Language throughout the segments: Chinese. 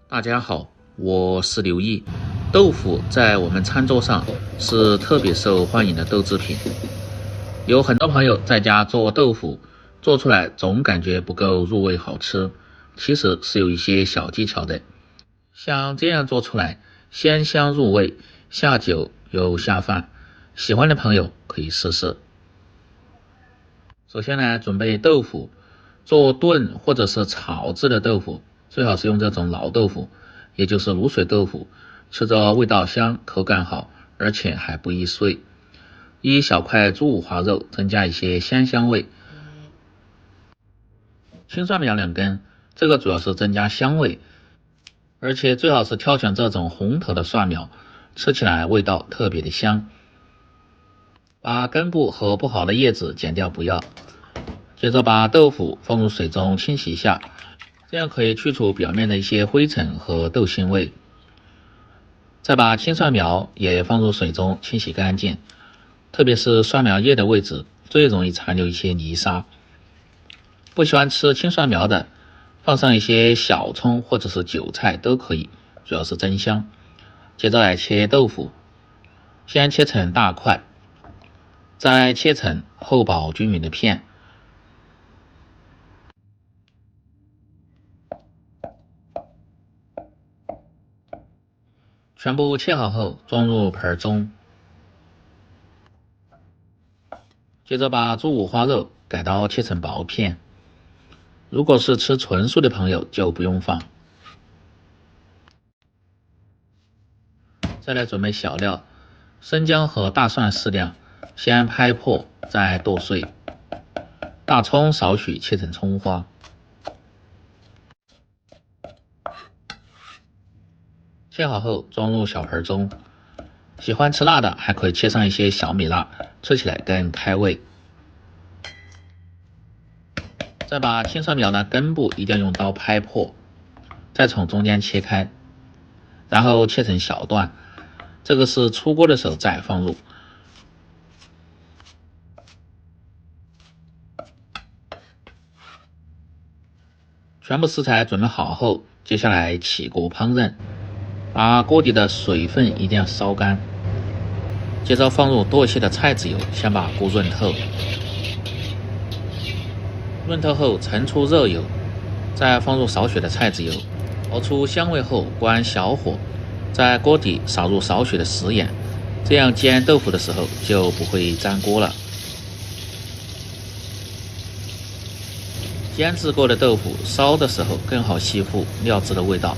大家好，我是刘毅。豆腐在我们餐桌上是特别受欢迎的豆制品，有很多朋友在家做豆腐，做出来总感觉不够入味好吃，其实是有一些小技巧的。像这样做出来，鲜香入味，下酒又下饭，喜欢的朋友可以试试。首先呢，准备豆腐，做炖或者是炒制的豆腐，最好是用这种老豆腐，也就是卤水豆腐，吃着味道香，口感好，而且还不易碎。一小块猪五花肉，增加一些鲜香味。青蒜苗2根，这个主要是增加香味，而且最好是挑选这种红头的蒜苗，吃起来味道特别的香。把根部和不好的叶子剪掉不要。接着把豆腐放入水中清洗一下，这样可以去除表面的一些灰尘和豆腥味。再把青蒜苗也放入水中清洗干净，特别是蒜苗叶的位置最容易残留一些泥沙。不喜欢吃青蒜苗的，放上一些小葱或者是韭菜都可以，主要是增香。接着来切豆腐，先切成大块，再切成厚薄均匀的片。全部切好后装入盆中，接着把猪五花肉改刀切成薄片，如果是吃纯素的朋友就不用放。再来准备小料，生姜和大蒜适量，先拍破再剁碎，大葱少许切成葱花。切好后装入小盆中，喜欢吃辣的还可以切上一些小米辣，吃起来更开胃。再把青蒜苗的根部一定要用刀拍破，再从中间切开，然后切成小段，这个是出锅的时候再放入。全部食材准备好后，接下来起锅烹饪。把锅底的水分一定要烧干，接着放入多一些的菜籽油，先把锅润透。润透后盛出热油，再放入少许的菜籽油，熬出香味后关小火，在锅底撒入少许的食盐，这样煎豆腐的时候就不会粘锅了。煎制过的豆腐烧的时候更好吸附料汁的味道，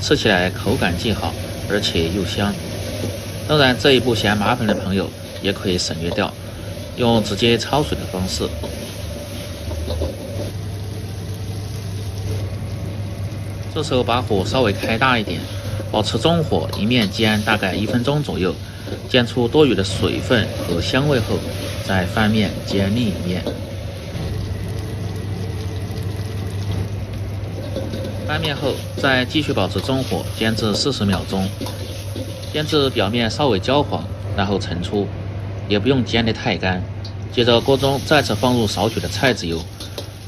吃起来口感既好，而且又香。当然这一步嫌麻烦的朋友也可以省略掉，用直接焯水的方式。这时候把火稍微开大一点，保持中火，一面煎大概1分钟左右，煎出多余的水分和香味后，再翻面煎另一面。翻面后再继续保持中火煎至40秒钟，煎至表面稍微焦黄，然后盛出，也不用煎得太干。接着锅中再次放入少许的菜籽油，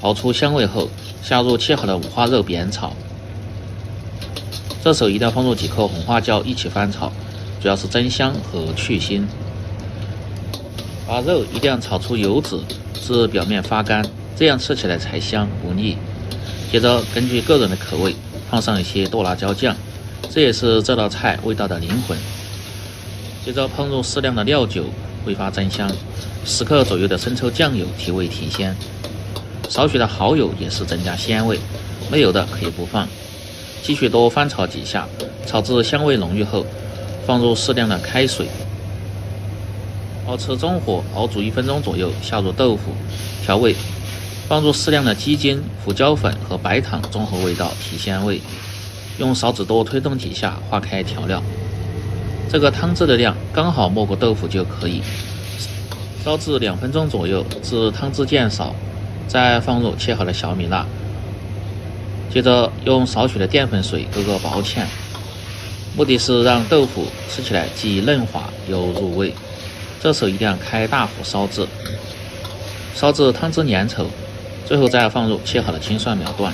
熬出香味后，下入切好的五花肉煸炒。这时候一定要放入几颗红花椒一起翻炒，主要是增香和去腥。把肉一定要炒出油脂至表面发干，这样吃起来才香不腻。接着根据个人的口味放上一些剁辣椒酱，这也是这道菜味道的灵魂。接着烹入适量的料酒，挥发增香，10克左右的生抽酱油提味提鲜，少许的蚝油也是增加鲜味，没有的可以不放。继续多翻炒几下，炒至香味浓郁后，放入适量的开水，保持中火熬煮1分钟左右，下入豆腐调味，放入适量的鸡精、胡椒粉和白糖，中和味道提鲜味，用勺子多推动几下，化开调料。这个汤汁的量刚好没过豆腐就可以，烧至2分钟左右，至汤汁渐少，再放入切好的小米辣，接着用少许的淀粉水勾个薄芡，目的是让豆腐吃起来既嫩滑又入味。这时候一定要开大火烧制，烧至汤汁粘稠，最后再放入切好的青蒜苗段，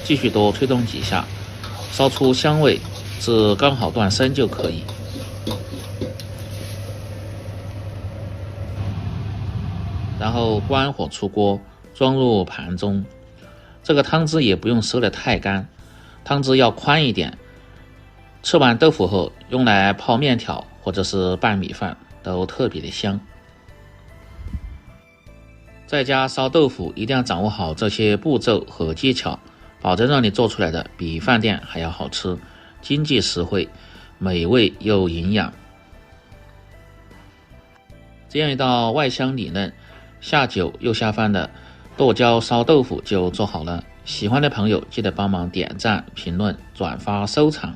继续多推动几下，烧出香味至刚好断生就可以。然后关火出锅，装入盘中。这个汤汁也不用收得太干，汤汁要宽一点。吃完豆腐后，用来泡面条或者是拌米饭都特别的香。在家烧豆腐一定要掌握好这些步骤和技巧，保证让你做出来的比饭店还要好吃，经济实惠，美味又营养。这样一道外香里嫩，下酒又下饭的剁椒烧豆腐就做好了。喜欢的朋友记得帮忙点赞、评论、转发、收藏。